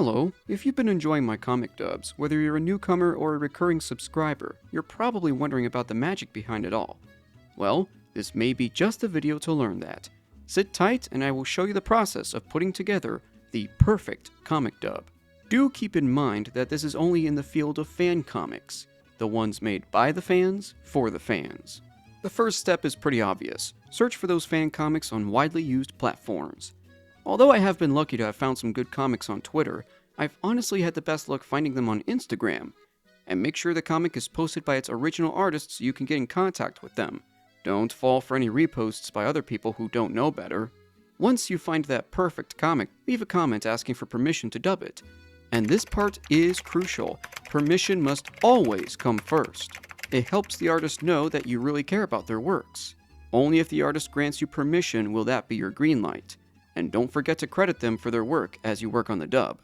Hello, if you've been enjoying my comic dubs, whether you're a newcomer or a recurring subscriber, you're probably wondering about the magic behind it all. Well, this may be just a video to learn that. Sit tight and I will show you the process of putting together the perfect comic dub. Do keep in mind that this is only in the field of fan comics, the ones made by the fans, for the fans. The first step is pretty obvious. Search for those fan comics on widely used platforms. Although I have been lucky to have found some good comics on Twitter, I've honestly had the best luck finding them on Instagram. And make sure the comic is posted by its original artist so you can get in contact with them. Don't fall for any reposts by other people who don't know better. Once you find that perfect comic, leave a comment asking for permission to dub it. And this part is crucial. Permission must always come first. It helps the artist know that you really care about their works. Only if the artist grants you permission will that be your green light. And don't forget to credit them for their work as you work on the dub.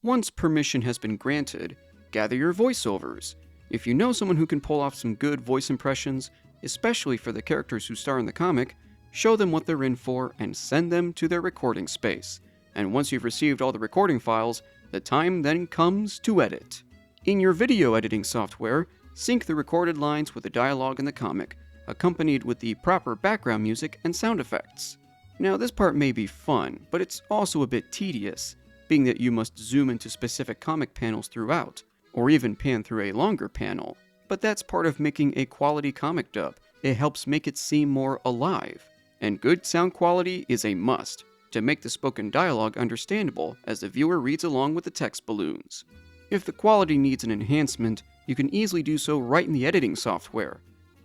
Once permission has been granted, gather your voiceovers. If you know someone who can pull off some good voice impressions, especially for the characters who star in the comic, show them what they're in for and send them to their recording space. And once you've received all the recording files, the time then comes to edit. In your video editing software, sync the recorded lines with the dialogue in the comic, accompanied with the proper background music and sound effects. Now this part may be fun, but it's also a bit tedious, being that you must zoom into specific comic panels throughout, or even pan through a longer panel. But that's part of making a quality comic dub. It helps make it seem more alive. And good sound quality is a must, to make the spoken dialogue understandable as the viewer reads along with the text balloons. If the quality needs an enhancement, you can easily do so right in the editing software.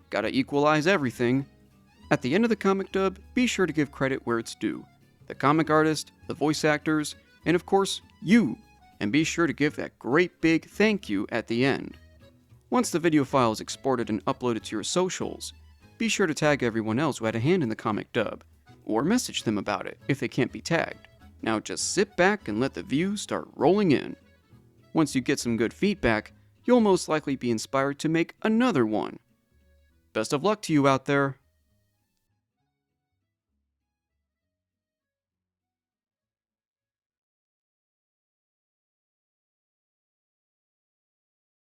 Gotta equalize everything. At the end of the comic dub, be sure to give credit where it's due. The comic artist, the voice actors, and of course, you. And be sure to give that great big thank you at the end. Once the video file is exported and uploaded to your socials, be sure to tag everyone else who had a hand in the comic dub, or message them about it if they can't be tagged. Now just sit back and let the views start rolling in. Once you get some good feedback, you'll most likely be inspired to make another one. Best of luck to you out there!